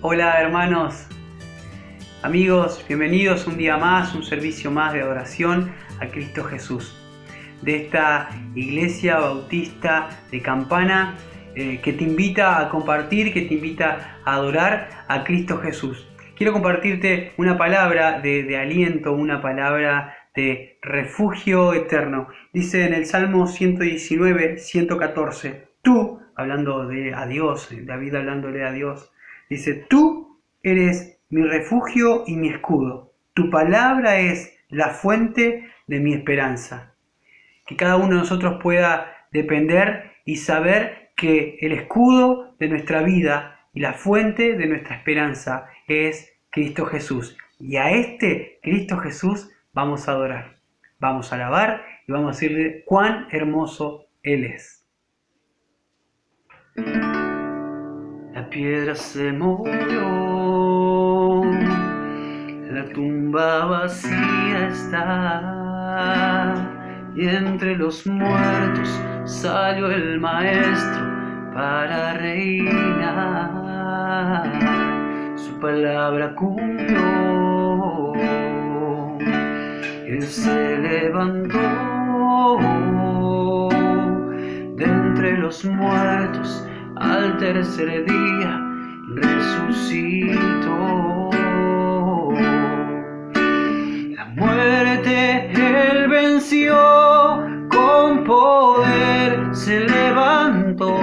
Hola hermanos, amigos, bienvenidos un día más, un servicio más de adoración a Cristo Jesús. De esta iglesia bautista de Campana que te invita a compartir, que te invita a adorar a Cristo Jesús. Quiero compartirte una palabra de aliento, una palabra de refugio eterno. Dice en el Salmo 119, 114, tú, hablando a Dios, David hablándole a Dios, dice, tú eres mi refugio y mi escudo. Tu palabra es la fuente de mi esperanza. Que cada uno de nosotros pueda depender y saber que el escudo de nuestra vida y la fuente de nuestra esperanza es Cristo Jesús. Y a este Cristo Jesús vamos a adorar, vamos a alabar y vamos a decirle cuán hermoso Él es. La piedra se movió, la tumba vacía está, y entre los muertos salió el Maestro para reinar. Su palabra cumplió, Él se levantó de entre los muertos. Al tercer día resucitó. La muerte Él venció, con poder se levantó.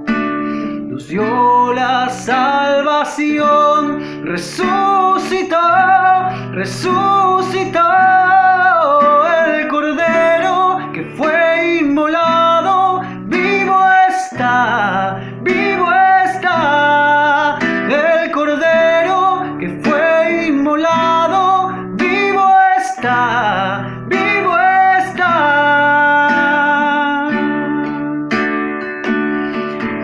Nos dio la salvación, resucitó, resucitó. El Cordero que fue inmolado, vivo está, vivo está. El Cordero que fue inmolado, vivo está, vivo está.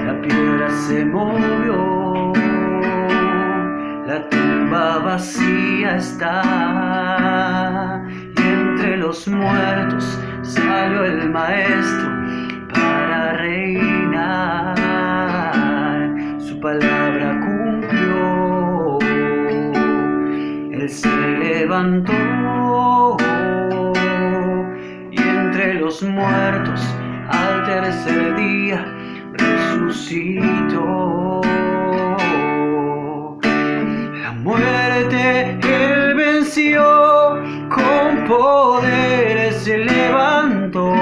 La piedra se movió, la tumba vacía está, y entre los muertos salió el Maestro para reinar. Su palabra cumplió, Él se levantó, y entre los muertos al tercer día resucitó. La muerte Él venció, con poder se levantó.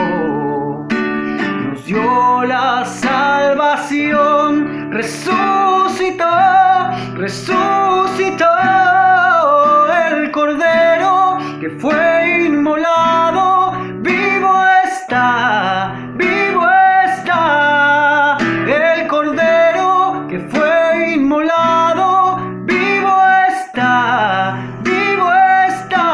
Nos dio la salvación, resucitó, resucitó. El Cordero que fue inmolado, vivo está, vivo está. El Cordero que fue inmolado, vivo está, vivo está.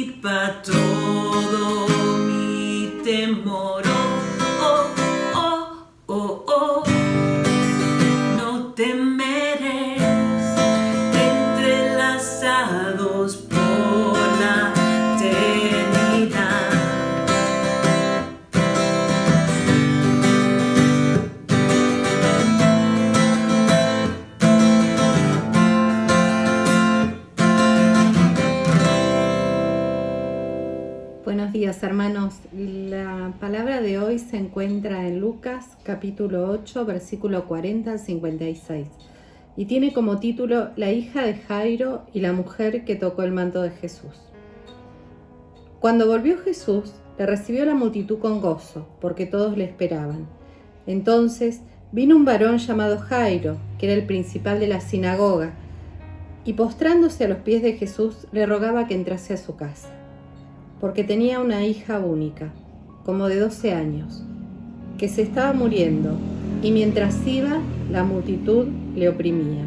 disipa todo mi temor. Oh, oh, oh, oh, no temeré, entrelazados por la eternidad. Buenos días, hermanos. La palabra de hoy se encuentra en Lucas capítulo 8, versículo 40 al 56 y tiene como título La hija de Jairo y la mujer que tocó el manto de Jesús. Cuando volvió Jesús, le recibió la multitud con gozo, porque todos le esperaban. Entonces vino un varón llamado Jairo, que era el principal de la sinagoga, y postrándose a los pies de Jesús, le rogaba que entrase a su casa, porque tenía una hija única, como de 12 años, que se estaba muriendo, y mientras iba, la multitud le oprimía.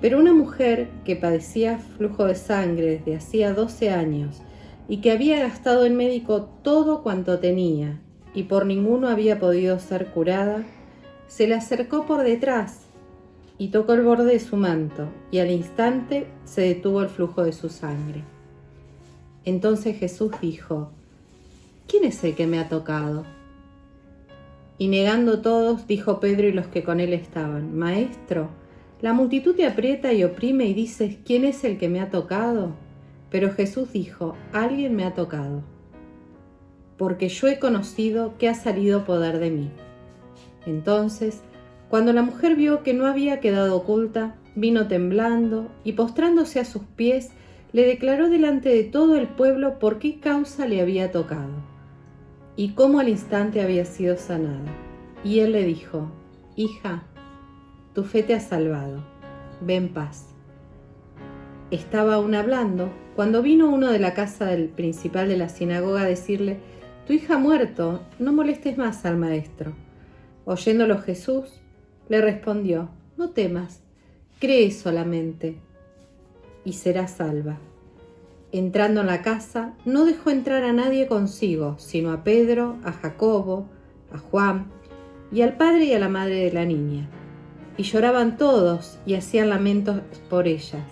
Pero una mujer que padecía flujo de sangre desde hacía 12 años, y que había gastado en médico todo cuanto tenía, y por ninguno había podido ser curada, se le acercó por detrás, y tocó el borde de su manto, y al instante se detuvo el flujo de su sangre. Entonces Jesús dijo: ¿Quién es el que me ha tocado? Y negando todos, dijo Pedro y los que con él estaban: Maestro, la multitud te aprieta y oprime y dices: ¿Quién es el que me ha tocado? Pero Jesús dijo: Alguien me ha tocado, porque yo he conocido que ha salido poder de mí. Entonces, cuando la mujer vio que no había quedado oculta, vino temblando y postrándose a sus pies, le declaró delante de todo el pueblo por qué causa le había tocado y cómo al instante había sido sanada. Y él le dijo: Hija, tu fe te ha salvado, ve en paz. Estaba aún hablando cuando vino uno de la casa del principal de la sinagoga a decirle: Tu hija ha muerto, no molestes más al maestro. Oyéndolo Jesús, le respondió: No temas, cree solamente y será salva. Entrando en la casa, no dejó entrar a nadie consigo, sino a Pedro, a Jacobo, a Juan y al padre y a la madre de la niña. Y lloraban todos y hacían lamentos por ellas.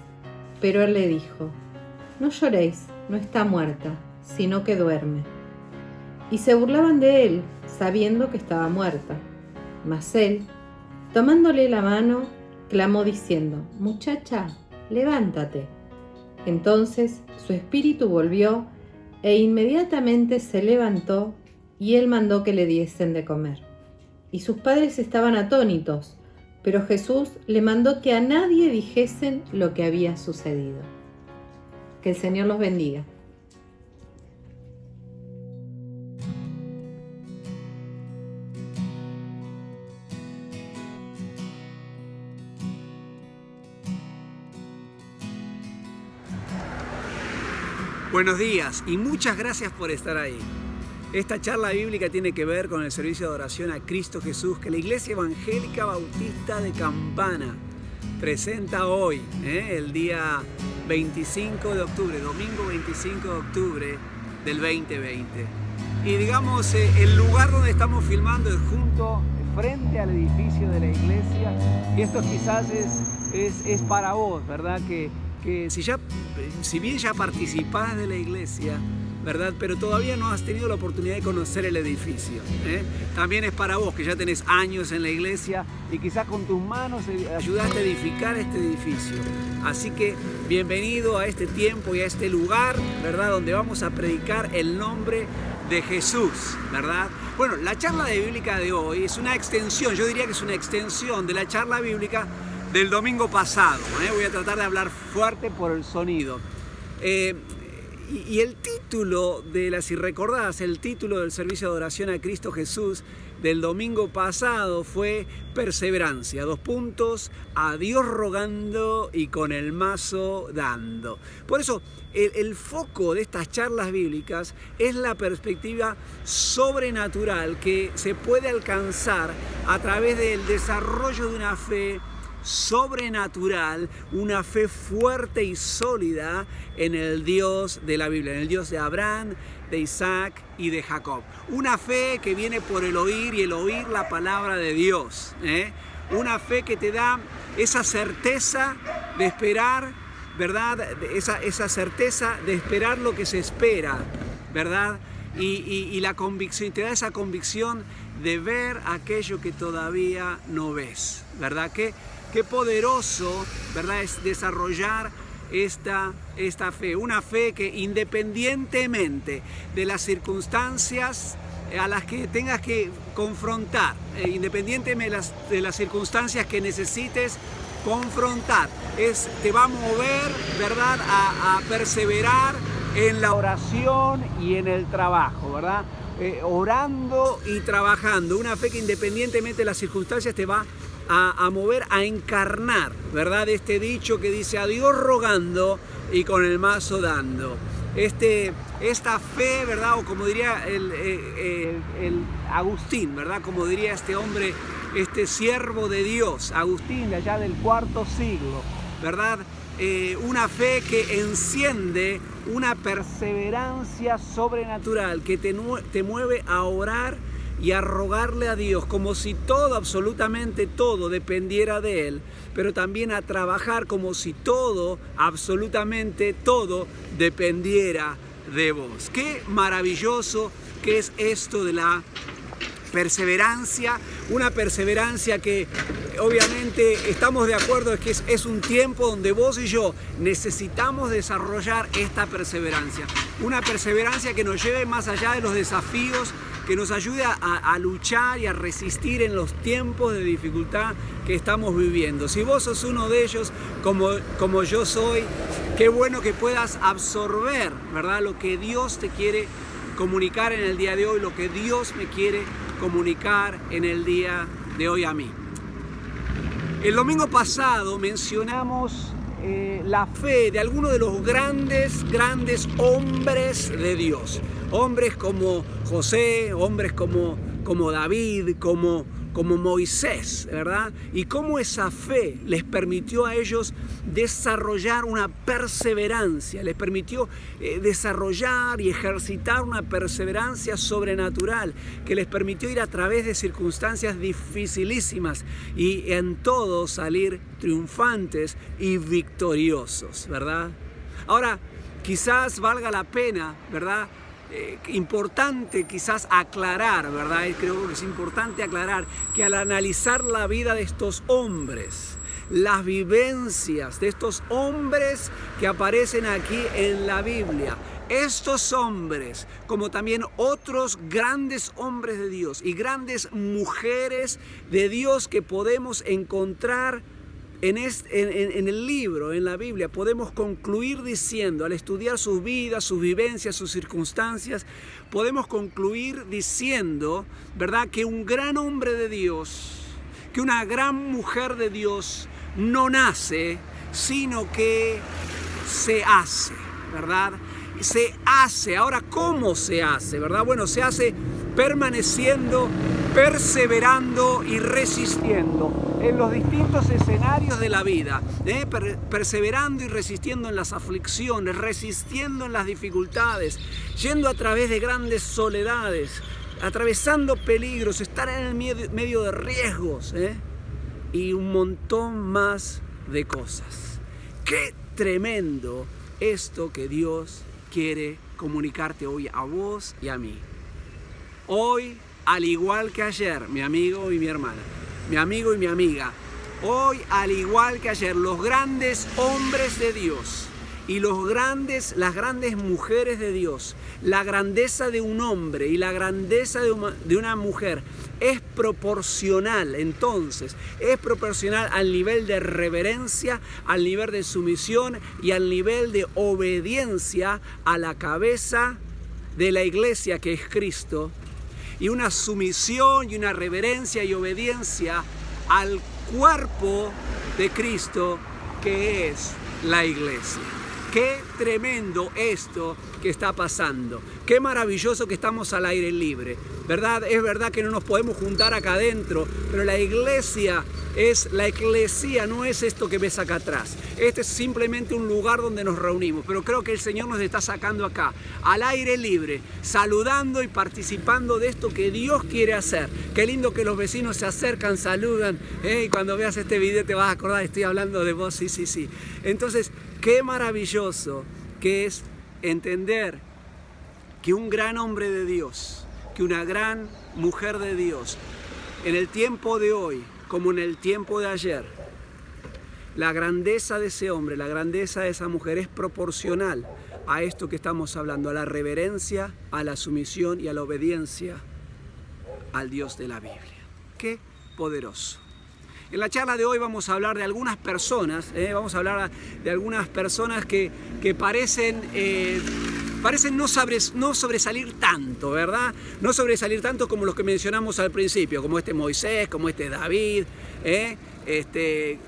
Pero él le dijo: No lloréis, no está muerta, sino que duerme. Y se burlaban de él, sabiendo que estaba muerta. Mas él, tomándole la mano, clamó diciendo: Muchacha, levántate. Entonces su espíritu volvió e inmediatamente se levantó y él mandó que le diesen de comer. Y sus padres estaban atónitos, pero Jesús le mandó que a nadie dijesen lo que había sucedido. Que el Señor los bendiga. Buenos días y muchas gracias por estar ahí. Esta charla bíblica tiene que ver con el servicio de oración a Cristo Jesús que la Iglesia Evangélica Bautista de Campana presenta hoy, el día 25 de octubre, domingo 25 de octubre del 2020. Y digamos, el lugar donde estamos filmando es frente al edificio de la iglesia, y esto quizás es para vos, ¿verdad? Que si bien ya participás de la iglesia, ¿verdad? Pero todavía no has tenido la oportunidad de conocer el edificio, También es para vos que ya tenés años en la iglesia y quizás con tus manos ayudaste a edificar este edificio. Así que bienvenido a este tiempo y a este lugar, ¿verdad? Donde vamos a predicar el nombre de Jesús, ¿verdad? Bueno, la charla bíblica de hoy es una extensión, yo diría que es una extensión de la charla bíblica del domingo pasado. Voy a tratar de hablar fuerte por el sonido. Y el título si recordás, el título del servicio de oración a Cristo Jesús del domingo pasado fue Perseverancia, a Dios rogando y con el mazo dando. Por eso, el foco de estas charlas bíblicas es la perspectiva sobrenatural que se puede alcanzar a través del desarrollo de una fe sobrenatural, una fe fuerte y sólida en el Dios de la Biblia, en el Dios de Abraham, de Isaac y de Jacob. Una fe que viene por el oír y el oír la palabra de Dios. Una fe que te da esa certeza de esperar, ¿verdad? Esa certeza de esperar lo que se espera, ¿verdad? Y la convicción, te da esa convicción de ver aquello que todavía no ves, ¿verdad? Qué poderoso, ¿verdad? Es desarrollar esta fe, una fe que independientemente de las circunstancias a las que tengas que confrontar, independientemente de las circunstancias que necesites confrontar, te va a mover, ¿verdad?, a perseverar en la oración y en el trabajo, ¿verdad? Orando y trabajando, una fe que independientemente de las circunstancias te va a mover a encarnar, ¿verdad? Este dicho que dice: a Dios rogando y con el mazo dando. Esta fe, ¿verdad? O como diría el Agustín, ¿verdad? Como diría este hombre, este siervo de Dios, Agustín, de allá del IV siglo, ¿verdad? Una fe que enciende una perseverancia sobrenatural que te mueve a orar y a rogarle a Dios como si todo, absolutamente todo, dependiera de Él, pero también a trabajar como si todo, absolutamente todo, dependiera de vos. Qué maravilloso que es esto de la perseverancia, una perseverancia que obviamente estamos de acuerdo es que es un tiempo donde vos y yo necesitamos desarrollar esta perseverancia, una perseverancia que nos lleve más allá de los desafíos, que nos ayude a luchar y a resistir en los tiempos de dificultad que estamos viviendo. Si vos sos uno de ellos, como yo soy, qué bueno que puedas absorber, ¿verdad?, lo que Dios te quiere comunicar en el día de hoy, lo que Dios me quiere comunicar en el día de hoy a mí. El domingo pasado mencionamos la fe de algunos de los grandes hombres de Dios. Hombres como José, hombres como David, como Moisés, ¿verdad? Y cómo esa fe les permitió a ellos desarrollar una perseverancia, les permitió desarrollar y ejercitar una perseverancia sobrenatural que les permitió ir a través de circunstancias dificilísimas y en todo salir triunfantes y victoriosos, ¿verdad? Ahora, quizás valga la pena, ¿verdad?, importante quizás aclarar, ¿verdad? Creo que es importante aclarar que al analizar la vida de estos hombres, las vivencias de estos hombres que aparecen aquí en la Biblia, estos hombres, como también otros grandes hombres de Dios y grandes mujeres de Dios que podemos encontrar en el libro, en la Biblia, podemos concluir diciendo, al estudiar sus vidas, sus vivencias, sus circunstancias, podemos concluir diciendo, ¿verdad?, que un gran hombre de Dios, que una gran mujer de Dios no nace, sino que se hace, ¿verdad? Se hace. Ahora, ¿cómo se hace, verdad? Bueno, se hace permaneciendo, perseverando y resistiendo en los distintos escenarios de la vida, perseverando y resistiendo en las aflicciones, resistiendo en las dificultades, yendo a través de grandes soledades, atravesando peligros, estar en el medio de riesgos, y un montón más de cosas. ¡Qué tremendo esto que Dios quiere comunicarte hoy a vos y a mí! Hoy, al igual que ayer, mi amigo y mi hermana, mi amigo y mi amiga, hoy, al igual que ayer, los grandes hombres de Dios y las grandes mujeres de Dios, la grandeza de un hombre y la grandeza de una mujer es proporcional, entonces, es proporcional al nivel de reverencia, al nivel de sumisión y al nivel de obediencia a la cabeza de la iglesia que es Cristo, y una sumisión y una reverencia y obediencia al cuerpo de Cristo que es la iglesia. Qué tremendo esto que está pasando. Qué maravilloso que estamos al aire libre, ¿verdad? Es verdad que no nos podemos juntar acá adentro, pero la iglesia, no es esto que ves acá atrás. Este es simplemente un lugar donde nos reunimos, pero creo que el Señor nos está sacando acá, al aire libre, saludando y participando de esto que Dios quiere hacer. Qué lindo que los vecinos se acercan, saludan, y cuando veas este video te vas a acordar, estoy hablando de vos, sí. Entonces, qué maravilloso que es entender que un gran hombre de Dios, que una gran mujer de Dios, en el tiempo de hoy, como en el tiempo de ayer, la grandeza de ese hombre, la grandeza de esa mujer es proporcional a esto que estamos hablando, a la reverencia, a la sumisión y a la obediencia al Dios de la Biblia. ¡Qué poderoso! En la charla de hoy vamos a hablar de algunas personas, que parecen no sobresalir tanto, ¿verdad? No sobresalir tanto como los que mencionamos al principio, como este Moisés, como este David,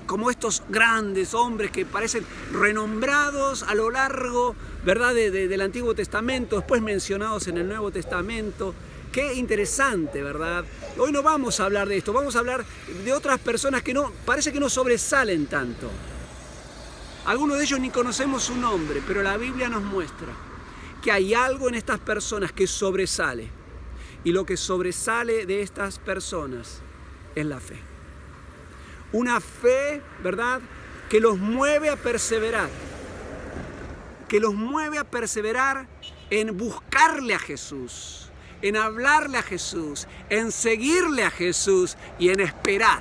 como estos grandes hombres que parecen renombrados a lo largo, ¿verdad? del Antiguo Testamento, después mencionados en el Nuevo Testamento. Qué interesante, ¿verdad? Hoy no vamos a hablar de esto, vamos a hablar de otras personas que parece que no sobresalen tanto. Algunos de ellos ni conocemos su nombre, pero la Biblia nos muestra que hay algo en estas personas que sobresale. Y lo que sobresale de estas personas es la fe. Una fe, ¿verdad?, que los mueve a perseverar. Que los mueve a perseverar en buscarle a Jesús, en hablarle a Jesús, en seguirle a Jesús y en esperar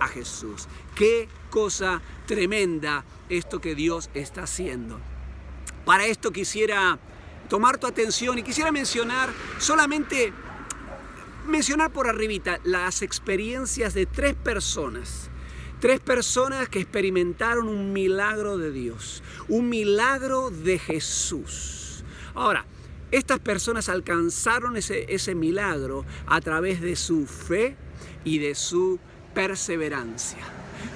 a Jesús. Qué cosa tremenda esto que Dios está haciendo. Para esto quisiera tomar tu atención y quisiera mencionar por arribita las experiencias de tres personas que experimentaron un milagro de Dios, un milagro de Jesús. Ahora, estas personas alcanzaron ese milagro a través de su fe y de su perseverancia.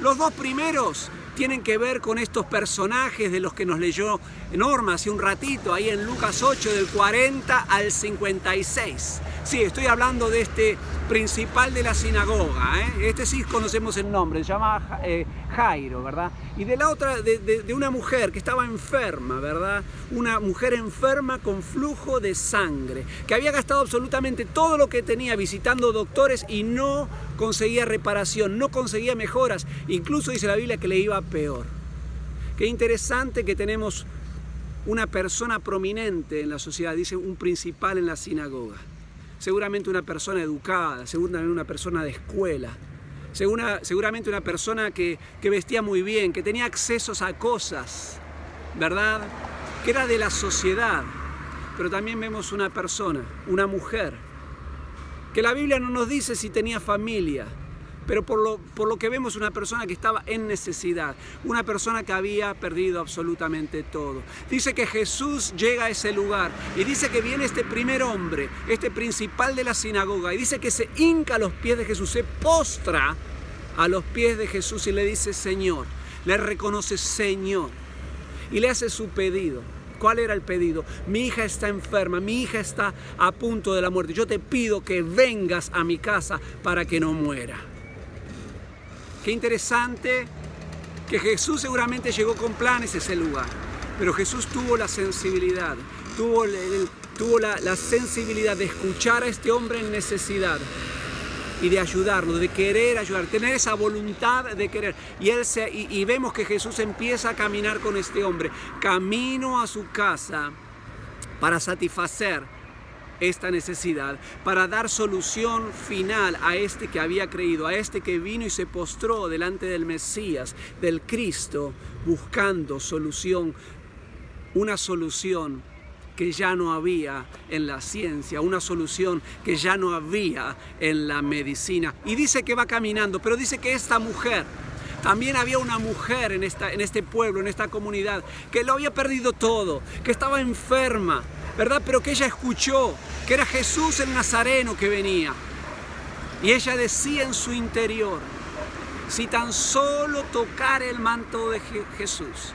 Los dos primeros tienen que ver con estos personajes de los que nos leyó Norma hace un ratito, ahí en Lucas 8, del 40 al 56. Sí, estoy hablando de este principal de la sinagoga, Este sí conocemos el nombre, se llama Jairo, ¿verdad? Y de la otra, de una mujer que estaba enferma, ¿verdad? Una mujer enferma con flujo de sangre, que había gastado absolutamente todo lo que tenía visitando doctores y no conseguía reparación, no conseguía mejoras. Incluso dice la Biblia que le iba peor. Qué interesante que tenemos una persona prominente en la sociedad, dice un principal en la sinagoga. Seguramente una persona educada, seguramente una persona de escuela, seguramente una persona que vestía muy bien, que tenía accesos a cosas, ¿verdad? Que era de la sociedad. Pero también vemos una persona, una mujer, que la Biblia no nos dice si tenía familia, pero por lo que vemos una persona que estaba en necesidad, una persona que había perdido absolutamente todo. Dice que Jesús llega a ese lugar y dice que viene este primer hombre, este principal de la sinagoga, y dice que se hinca a los pies de Jesús, se postra a los pies de Jesús y le dice Señor, le reconoce Señor y le hace su pedido. ¿Cuál era el pedido? Mi hija está enferma, mi hija está a punto de la muerte. Yo te pido que vengas a mi casa para que no muera. Qué interesante que Jesús seguramente llegó con planes a ese lugar, pero Jesús tuvo la sensibilidad, tuvo la sensibilidad de escuchar a este hombre en necesidad y de ayudarlo, de querer ayudar, tener esa voluntad de querer. Y vemos que Jesús empieza a caminar con este hombre, camino a su casa para satisfacer esta necesidad, para dar solución final a este que había creído, a este que vino y se postró delante del Mesías, del Cristo, buscando solución, una solución que ya no había en la ciencia, una solución que ya no había en la medicina. Y dice que va caminando, pero dice que esta mujer, también había una mujer en este pueblo, en esta comunidad, que lo había perdido todo, que estaba enferma, ¿verdad? Pero que ella escuchó que era Jesús el Nazareno que venía. Y ella decía en su interior, si tan solo tocar el manto de Jesús,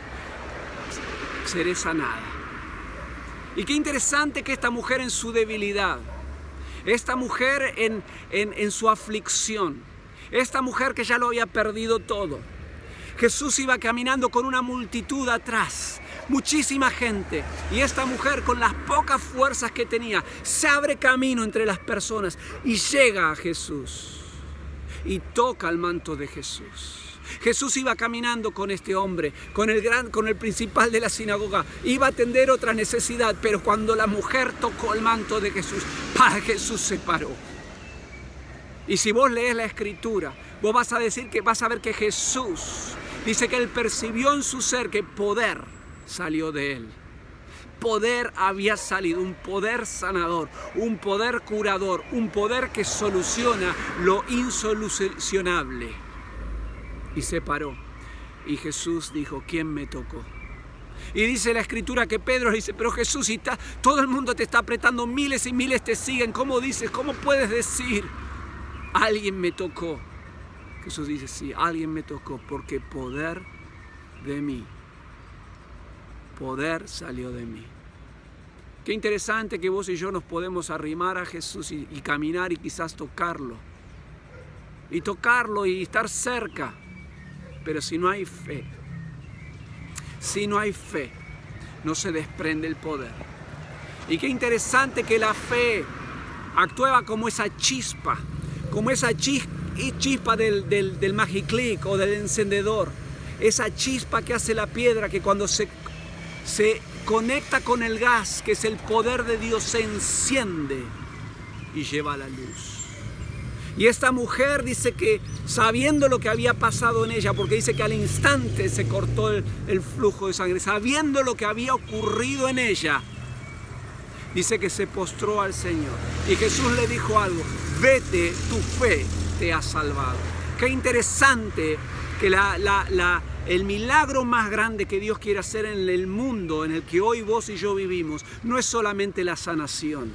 seré sanada. Y qué interesante que esta mujer en su debilidad, esta mujer en su aflicción, esta mujer que ya lo había perdido todo, Jesús iba caminando con una multitud atrás, muchísima gente, y esta mujer con las pocas fuerzas que tenía se abre camino entre las personas y llega a Jesús y toca el manto de Jesús. Jesús iba caminando con este hombre, con el principal de la sinagoga, iba a atender otra necesidad, pero cuando la mujer tocó el manto de Jesús, para Jesús se paró. Y si vos lees la Escritura, vos vas a ver que Jesús dice que él percibió en su ser que poder salió de él. Poder había salido, un poder sanador, un poder curador, un poder que soluciona lo insolucionable. Y se paró. Y Jesús dijo, ¿quién me tocó? Y dice la Escritura que Pedro dice, pero Jesús, todo el mundo te está apretando, miles y miles te siguen. ¿Cómo dices? ¿Cómo puedes decir? Alguien me tocó. Jesús dice, sí, alguien me tocó porque poder de mí. Poder salió de mí. Qué interesante que vos y yo nos podemos arrimar a Jesús y caminar y quizás tocarlo. Y tocarlo y estar cerca. Pero si no hay fe, no se desprende el poder. Y qué interesante que la fe actuaba como esa chispa del magiclick o del encendedor. Esa chispa que hace la piedra que cuando se conecta con el gas, que es el poder de Dios, se enciende y lleva la luz. Y esta mujer dice que sabiendo lo que había pasado en ella, porque dice que al instante se cortó el flujo de sangre, sabiendo lo que había ocurrido en ella, dice que se postró al Señor. Y Jesús le dijo algo, vete, tu fe te ha salvado. Qué interesante que el milagro más grande que Dios quiere hacer en el mundo en el que hoy vos y yo vivimos, no es solamente la sanación.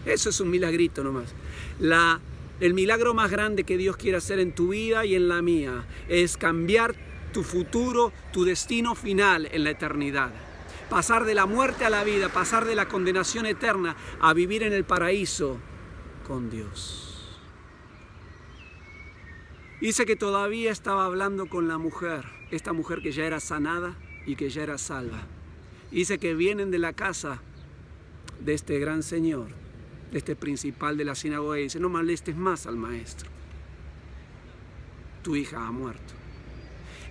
Eso es un milagrito nomás. El milagro más grande que Dios quiere hacer en tu vida y en la mía es cambiar tu futuro, tu destino final en la eternidad. Pasar de la muerte a la vida, pasar de la condenación eterna a vivir en el paraíso con Dios. Dice que todavía estaba hablando con la mujer, esta mujer que ya era sanada y que ya era salva. Dice que vienen de la casa de este gran señor, de este principal de la sinagoga, y dice, no molestes más al maestro. Tu hija ha muerto.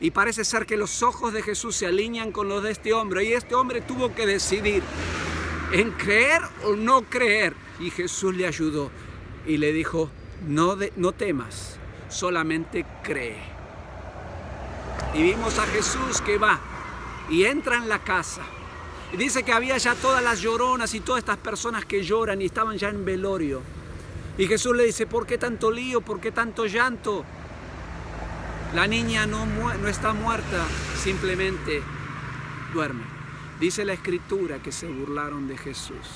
Y parece ser que los ojos de Jesús se alinean con los de este hombre, y este hombre tuvo que decidir en creer o no creer. Y Jesús le ayudó y le dijo, no temas, solamente cree. Y vimos a Jesús que va y entra en la casa. Y dice que había ya todas las lloronas y todas estas personas que lloran y estaban ya en velorio. Y Jesús le dice, ¿por qué tanto lío? ¿Por qué tanto llanto? La niña no está muerta, simplemente duerme. Dice la Escritura que se burlaron de Jesús.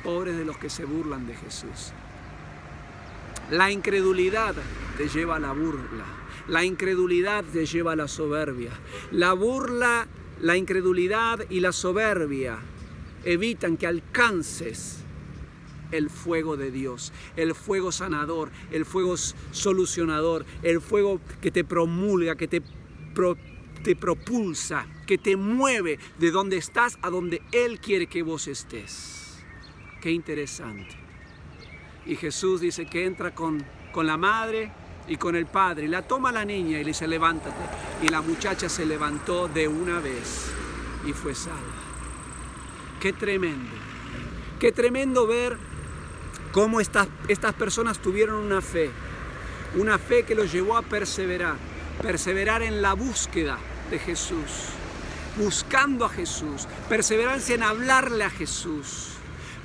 Pobres de los que se burlan de Jesús. La incredulidad te lleva a la burla. La incredulidad te lleva a la soberbia. La burla, la incredulidad y la soberbia evitan que alcances el fuego de Dios, el fuego sanador, el fuego solucionador, el fuego que te promulga, que te propulsa, que te mueve de donde estás a donde Él quiere que vos estés. Qué interesante. Y Jesús dice que entra con la madre y con el padre, y la toma la niña y le dice, levántate. Y la muchacha se levantó de una vez y fue salva. Qué tremendo ver cómo estas personas tuvieron una fe que los llevó a perseverar en la búsqueda de Jesús, buscando a Jesús, perseverancia en hablarle a Jesús,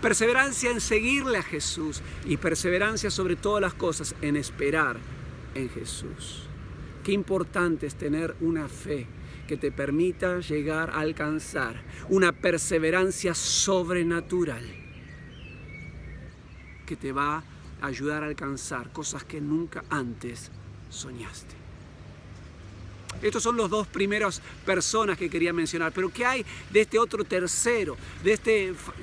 perseverancia en seguirle a Jesús y perseverancia sobre todas las cosas en esperar en Jesús. Qué importante es tener una fe que te permita llegar a alcanzar una perseverancia sobrenatural que te va a ayudar a alcanzar cosas que nunca antes soñaste. Estos son los dos primeros personas que quería mencionar. Pero ¿qué hay de este otro tercero? De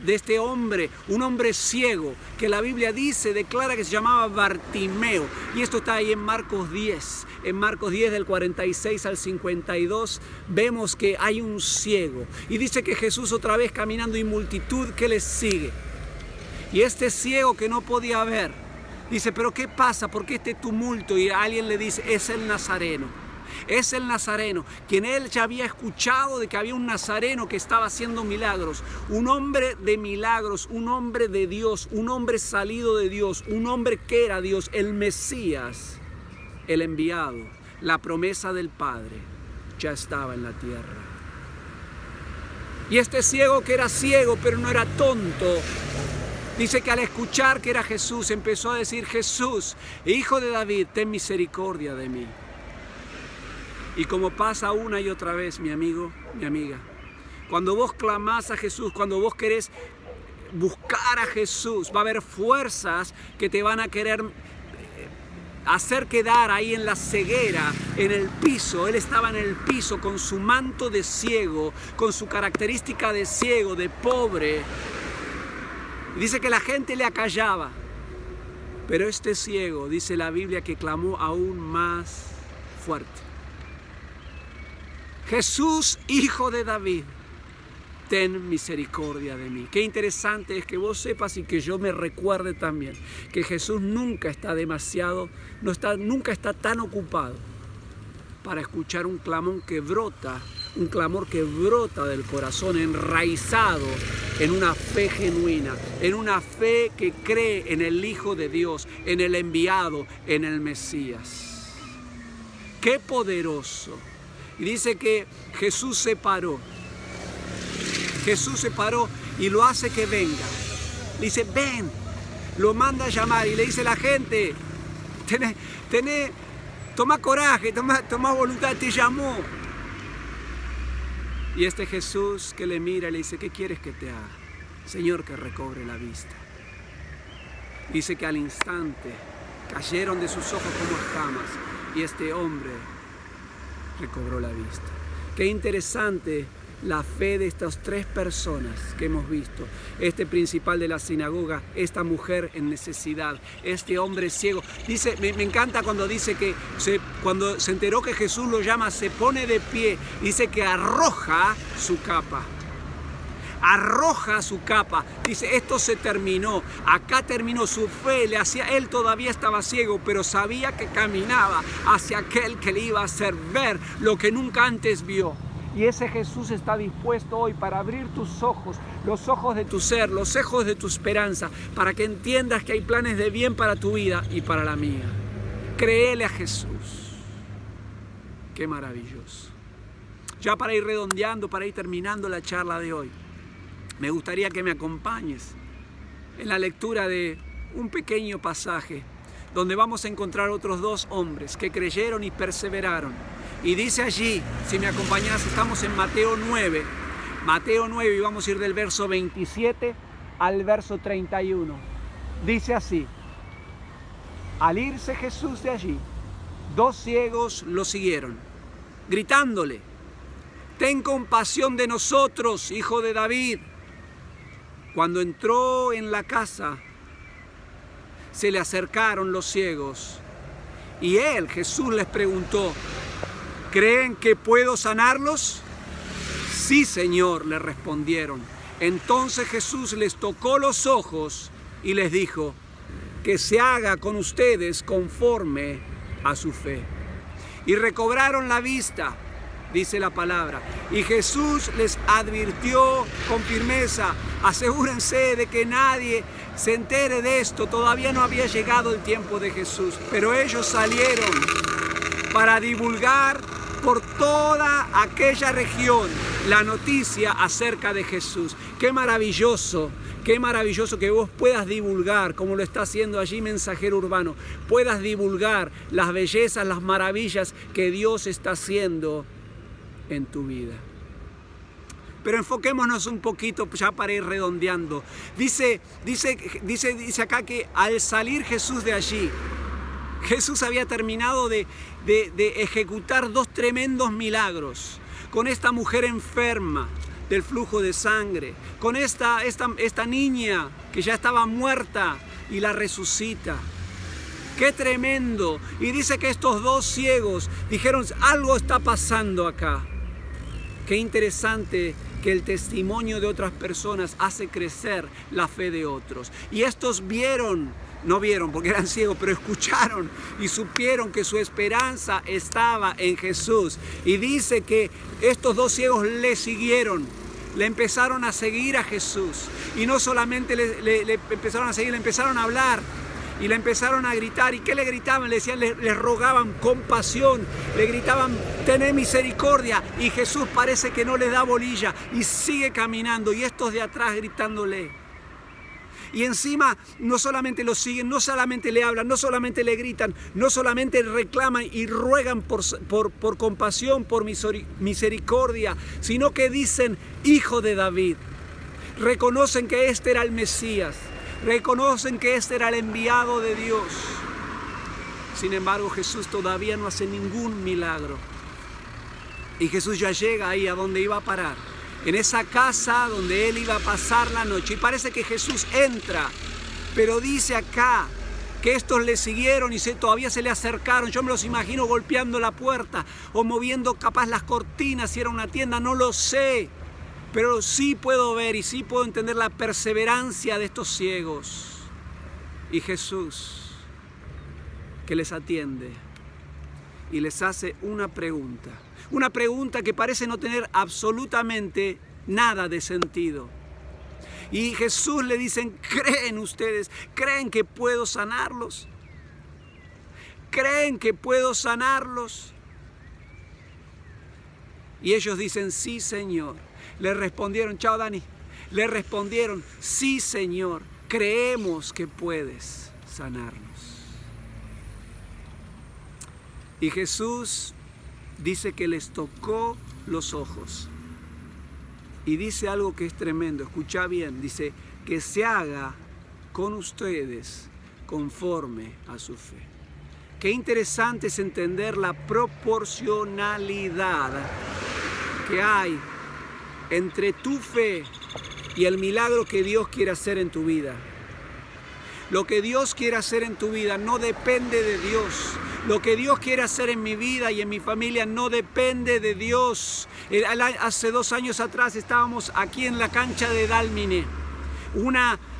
este hombre, un hombre ciego, que la Biblia declara que se llamaba Bartimeo. Y esto está ahí en Marcos 10. En Marcos 10 del 46 al 52 vemos que hay un ciego. Y dice que Jesús otra vez caminando y multitud que les sigue. Y este ciego que no podía ver, dice, pero ¿qué pasa? ¿Por qué este tumulto? Y alguien le dice, es el Nazareno. Es el Nazareno, quien él ya había escuchado de que había un Nazareno que estaba haciendo milagros. Un hombre de milagros, un hombre de Dios, un hombre salido de Dios, un hombre que era Dios, el Mesías, el enviado, la promesa del Padre, ya estaba en la tierra. Y este ciego que era ciego, pero no era tonto, dice que al escuchar que era Jesús, empezó a decir, Jesús, Hijo de David, ten misericordia de mí. Y como pasa una y otra vez, mi amigo, mi amiga, cuando vos clamás a Jesús, cuando vos querés buscar a Jesús, va a haber fuerzas que te van a querer hacer quedar ahí en la ceguera, en el piso. Él estaba en el piso con su manto de ciego, con su característica de ciego, de pobre. Dice que la gente le acallaba, pero este ciego, dice la Biblia, que clamó aún más fuerte. Jesús, Hijo de David, ten misericordia de mí. Qué interesante es que vos sepas y que yo me recuerde también que Jesús nunca está nunca está tan ocupado para escuchar un clamor que brota del corazón, enraizado en una fe genuina, en una fe que cree en el Hijo de Dios, en el enviado, en el Mesías. ¡Qué poderoso! Y dice que Jesús se paró y lo hace que venga. Le dice, ven, lo manda a llamar y le dice a la gente, toma coraje, toma voluntad, te llamó. Y este Jesús que le mira y le dice, ¿qué quieres que te haga? Señor, que recobre la vista. Dice que al instante cayeron de sus ojos como escamas y este hombre recobró la vista. Qué interesante la fe de estas tres personas que hemos visto. Este principal de la sinagoga, esta mujer en necesidad, este hombre ciego. Dice, me encanta cuando dice que cuando se enteró que Jesús lo llama, se pone de pie. Dice que arroja su capa. Arroja su capa. Dice, esto se terminó. Acá terminó su fe. Él todavía estaba ciego, pero sabía que caminaba hacia aquel que le iba a hacer ver lo que nunca antes vio. Y ese Jesús está dispuesto hoy para abrir tus ojos, los ojos de tu ser, los ojos de tu esperanza, para que entiendas que hay planes de bien para tu vida y para la mía. Créele a Jesús. Qué maravilloso. Ya para ir redondeando, para ir terminando la charla de hoy, me gustaría que me acompañes en la lectura de un pequeño pasaje donde vamos a encontrar otros dos hombres que creyeron y perseveraron. Y dice allí, si me acompañás, estamos en Mateo 9. Mateo 9 y vamos a ir del verso 27 al verso 31. Dice así, al irse Jesús de allí, dos ciegos lo siguieron, gritándole, ten compasión de nosotros, Hijo de David. Cuando entró en la casa, se le acercaron los ciegos y Jesús les preguntó, ¿creen que puedo sanarlos? Sí, Señor, le respondieron. Entonces Jesús les tocó los ojos y les dijo, que se haga con ustedes conforme a su fe. Y recobraron la vista, dice la palabra. Y Jesús les advirtió con firmeza, asegúrense de que nadie se entere de esto. Todavía no había llegado el tiempo de Jesús, pero ellos salieron para divulgar por toda aquella región la noticia acerca de Jesús. Qué maravilloso que vos puedas divulgar, como lo está haciendo allí Mensajero Urbano, puedas divulgar las bellezas, las maravillas que Dios está haciendo en tu vida. Pero enfoquémonos un poquito ya para ir redondeando. Dice acá que al salir Jesús de allí, Jesús había terminado de ejecutar 2 tremendos milagros con esta mujer enferma del flujo de sangre, con esta niña que ya estaba muerta y la resucita. ¡Qué tremendo! Y dice que estos 2 ciegos dijeron, algo está pasando acá. Qué interesante que el testimonio de otras personas hace crecer la fe de otros. Y estos no vieron porque eran ciegos, pero escucharon y supieron que su esperanza estaba en Jesús. Y dice que estos 2 ciegos le siguieron, le empezaron a seguir a Jesús. Y no solamente le empezaron a seguir, le empezaron a hablar. Y le empezaron a gritar. ¿Y qué le gritaban? Le decían, les rogaban compasión. Le gritaban, tené misericordia. Y Jesús parece que no les da bolilla. Y sigue caminando. Y estos de atrás gritándole. Y encima no solamente lo siguen, no solamente le hablan, no solamente le gritan, no solamente reclaman y ruegan por compasión, por misericordia, sino que dicen, Hijo de David. Reconocen que este era el Mesías. Reconocen que este era el enviado de Dios. Sin embargo, Jesús todavía no hace ningún milagro. Y Jesús ya llega ahí a donde iba a parar, en esa casa donde él iba a pasar la noche. Y parece que Jesús entra, pero dice acá que estos le siguieron y todavía se le acercaron. Yo me los imagino golpeando la puerta o moviendo capaz las cortinas si era una tienda, no lo sé. Pero sí puedo ver y sí puedo entender la perseverancia de estos ciegos. Y Jesús, que les atiende y les hace una pregunta. Una pregunta que parece no tener absolutamente nada de sentido. Y Jesús le dicen, ¿creen ustedes? ¿Creen que puedo sanarlos? ¿Creen que puedo sanarlos? Y ellos dicen, sí, Señor. Le respondieron, chao Dani, le respondieron, sí Señor, creemos que puedes sanarnos. Y Jesús dice que les tocó los ojos. Y dice algo que es tremendo, escucha bien, dice que se haga con ustedes conforme a su fe. Qué interesante es entender la proporcionalidad que hay entre tu fe y el milagro que Dios quiere hacer en tu vida. Lo que Dios quiere hacer en tu vida no depende de Dios. Lo que Dios quiere hacer en mi vida y en mi familia no depende de Dios. Hace 2 años atrás estábamos aquí en la cancha de Dálmine.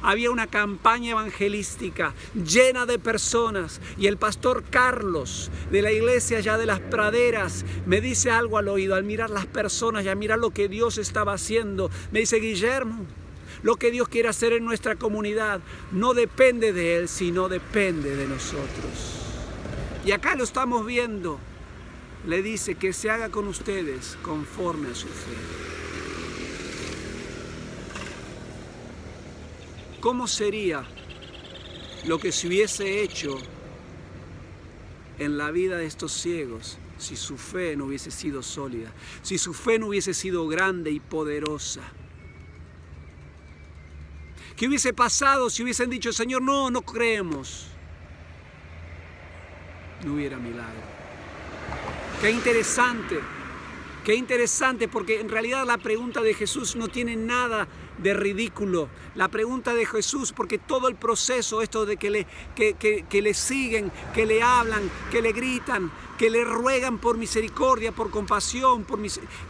Había una campaña evangelística llena de personas y el pastor Carlos de la iglesia allá de las Praderas me dice algo al oído al mirar las personas y al mirar lo que Dios estaba haciendo. Me dice, Guillermo, lo que Dios quiere hacer en nuestra comunidad no depende de Él, sino depende de nosotros. Y acá lo estamos viendo. Le dice que se haga con ustedes conforme a su fe. ¿Cómo sería lo que se hubiese hecho en la vida de estos ciegos si su fe no hubiese sido sólida, si su fe no hubiese sido grande y poderosa? ¿Qué hubiese pasado si hubiesen dicho, Señor, no creemos? No hubiera milagro. Qué interesante, porque en realidad la pregunta de Jesús no tiene nada de ridículo. La pregunta de Jesús, porque todo el proceso, esto de que le siguen, que le hablan, que le gritan, que le ruegan por misericordia, por compasión,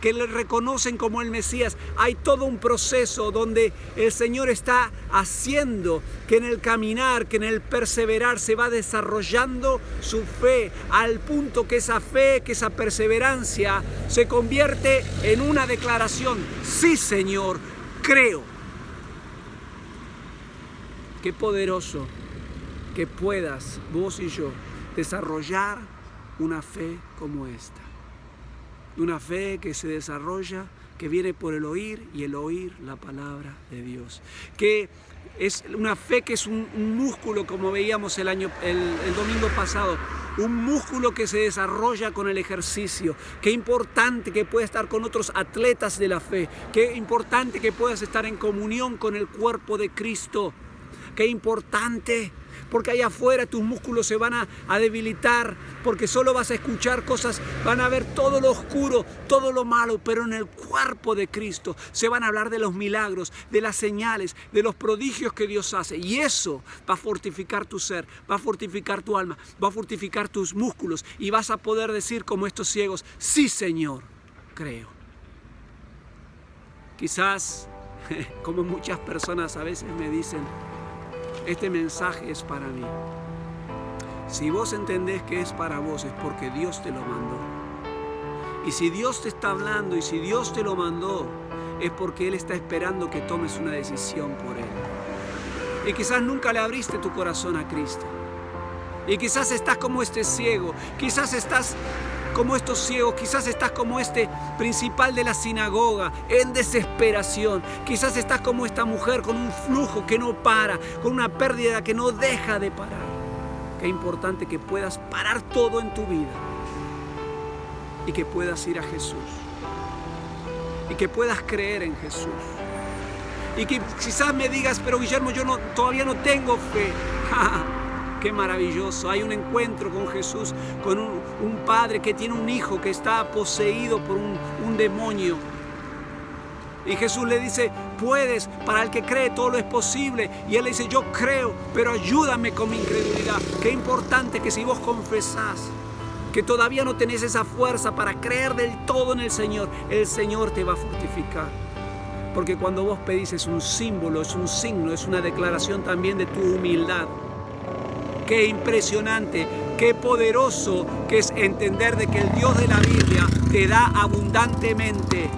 que le reconocen como el Mesías, hay todo un proceso donde el Señor está haciendo que en el caminar, que en el perseverar se va desarrollando su fe, al punto que esa fe, que esa perseverancia se convierte en una declaración, sí Señor, creo. Qué poderoso que puedas vos y yo desarrollar una fe como esta. Una fe que se desarrolla, que viene por el oír y el oír la palabra de Dios. Que es una fe que es un músculo, como veíamos el domingo pasado. Un músculo que se desarrolla con el ejercicio. Qué importante que puedas estar con otros atletas de la fe. Qué importante que puedas estar en comunión con el cuerpo de Cristo. Qué importante porque allá afuera tus músculos se van a debilitar, porque solo vas a escuchar cosas, van a ver todo lo oscuro, todo lo malo, pero en el cuerpo de Cristo se van a hablar de los milagros, de las señales, de los prodigios que Dios hace, y eso va a fortificar tu ser, va a fortificar tu alma, va a fortificar tus músculos, y vas a poder decir como estos ciegos: sí, Señor, creo. Quizás, como muchas personas a veces me dicen, este mensaje es para mí. Si vos entendés que es para vos, es porque Dios te lo mandó. Y si Dios te está hablando y si Dios te lo mandó, es porque Él está esperando que tomes una decisión por Él. Y quizás nunca le abriste tu corazón a Cristo. Y quizás estás como este ciego, quizás estás como estos ciegos, quizás estás como este principal de la sinagoga, en desesperación. Quizás estás como esta mujer con un flujo que no para, con una pérdida que no deja de parar. Qué importante que puedas parar todo en tu vida y que puedas ir a Jesús y que puedas creer en Jesús. Y que quizás me digas: pero Guillermo, yo todavía no tengo fe. Qué maravilloso, hay un encuentro con Jesús, con un padre que tiene un hijo que está poseído por un demonio. Y Jesús le dice: puedes, para el que cree todo lo es posible. Y él le dice: yo creo, pero ayúdame con mi incredulidad. Qué importante que si vos confesás que todavía no tenés esa fuerza para creer del todo en el Señor te va a fortificar. Porque cuando vos pedís es un símbolo, es un signo, es una declaración también de tu humildad. Qué impresionante, qué poderoso que es entender de que el Dios de la Biblia te da abundantemente.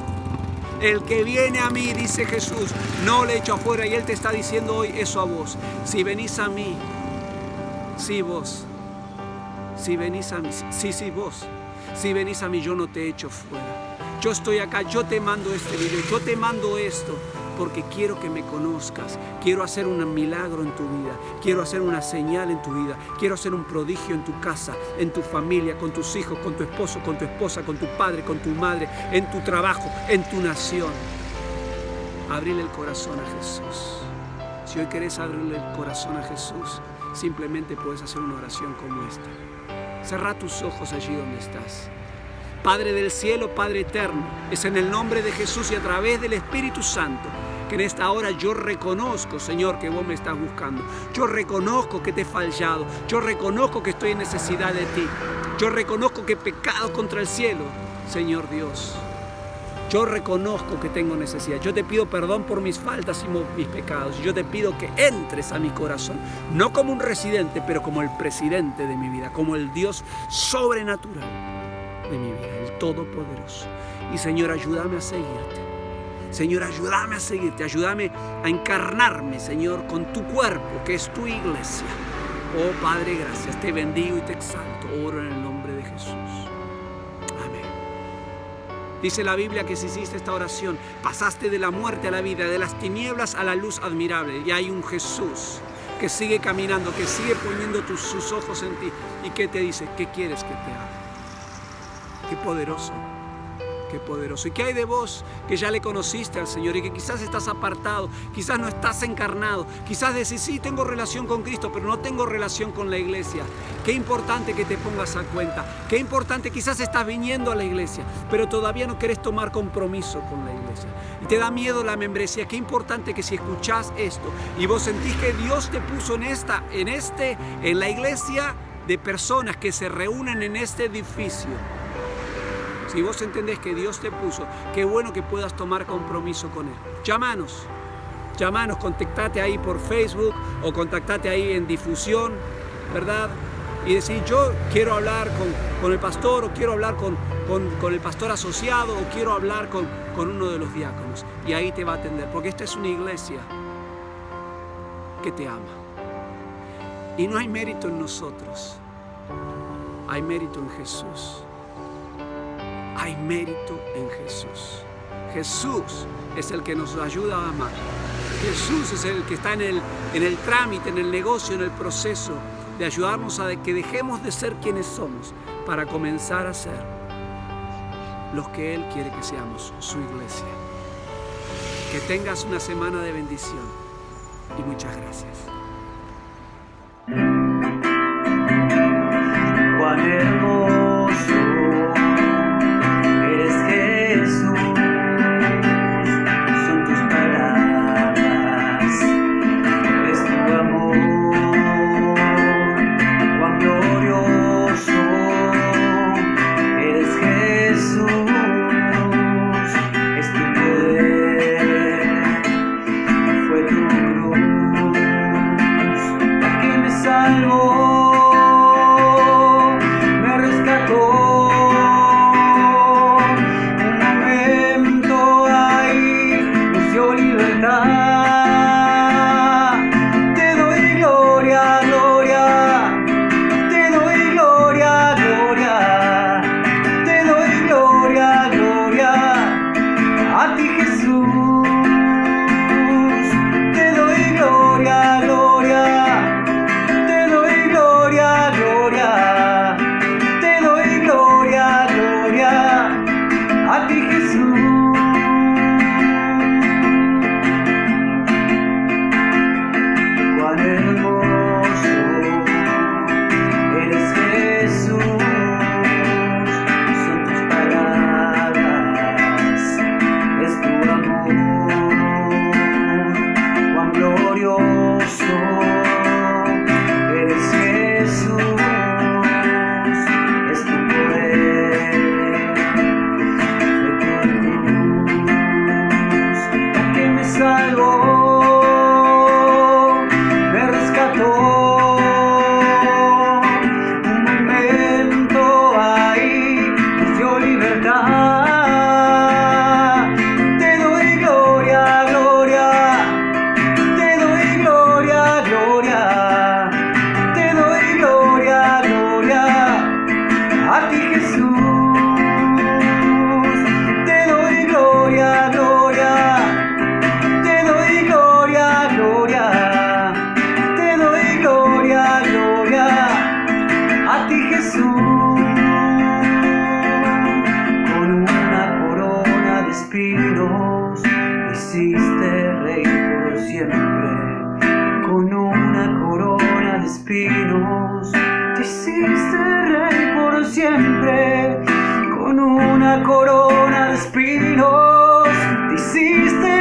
El que viene a mí, dice Jesús, no le echo afuera. Y Él te está diciendo hoy eso a vos. Si venís a mí, sí vos. Si venís a mí, sí vos. Si venís a mí, yo no te echo fuera. Yo estoy acá, yo te mando este video, yo te mando esto. Porque quiero que me conozcas, quiero hacer un milagro en tu vida, quiero hacer una señal en tu vida, quiero hacer un prodigio en tu casa, en tu familia, con tus hijos, con tu esposo, con tu esposa, con tu padre, con tu madre, en tu trabajo, en tu nación. Abrile el corazón a Jesús. Si hoy querés abrirle el corazón a Jesús, simplemente puedes hacer una oración como esta. Cerrá tus ojos allí donde estás. Padre del cielo, Padre eterno, es en el nombre de Jesús y a través del Espíritu Santo que en esta hora yo reconozco, Señor, que vos me estás buscando. Yo reconozco que te he fallado. Yo reconozco que estoy en necesidad de ti. Yo reconozco que he pecado contra el cielo, Señor Dios. Yo reconozco que tengo necesidad. Yo te pido perdón por mis faltas y mis pecados. Yo te pido que entres a mi corazón, no como un residente, pero como el presidente de mi vida, como el Dios sobrenatural de mi vida, el Todopoderoso. Y Señor, ayúdame a seguirte. Señor, ayúdame a seguirte, ayúdame a encarnarme, Señor, con tu cuerpo, que es tu iglesia. Oh Padre, gracias, te bendigo y te exalto. Oro en el nombre de Jesús. Amén. Dice la Biblia que si hiciste esta oración, pasaste de la muerte a la vida, de las tinieblas a la luz admirable. Y hay un Jesús que sigue caminando, que sigue poniendo sus ojos en ti y que te dice: ¿qué quieres que te haga? Qué poderoso, qué poderoso. ¿Y qué hay de vos que ya le conociste al Señor y que quizás estás apartado, quizás no estás encarnado, quizás decís: sí, tengo relación con Cristo, pero no tengo relación con la iglesia? Qué importante que te pongas a cuenta, qué importante, quizás estás viniendo a la iglesia, pero todavía no querés tomar compromiso con la iglesia y te da miedo la membresía. Qué importante que si escuchás esto y vos sentís que Dios te puso en la iglesia de personas que se reúnen en este edificio. Si vos entendés que Dios te puso, qué bueno que puedas tomar compromiso con Él. Llámanos, contactate ahí por Facebook o contactate ahí en difusión, ¿verdad? Y decir: yo quiero hablar con el pastor, o quiero hablar con el pastor asociado, o quiero hablar con uno de los diáconos. Y ahí te va a atender, porque esta es una iglesia que te ama. Y no hay mérito en nosotros, hay mérito en Jesús. Hay mérito en Jesús. Jesús es el que nos ayuda a amar. Jesús es el que está en el trámite, en el negocio, en el proceso de ayudarnos a que dejemos de ser quienes somos para comenzar a ser los que Él quiere que seamos, su iglesia. Que tengas una semana de bendición y muchas gracias. cuán hermoso eres Jesús, son tus palabras, es tu amor, cuán glorioso eres Jesús, es tu poder, fue tu cruz la que me salvó. Hiciste rey por siempre, con una corona de espinos. Te hiciste rey por siempre, con una corona de espinos. Te hiciste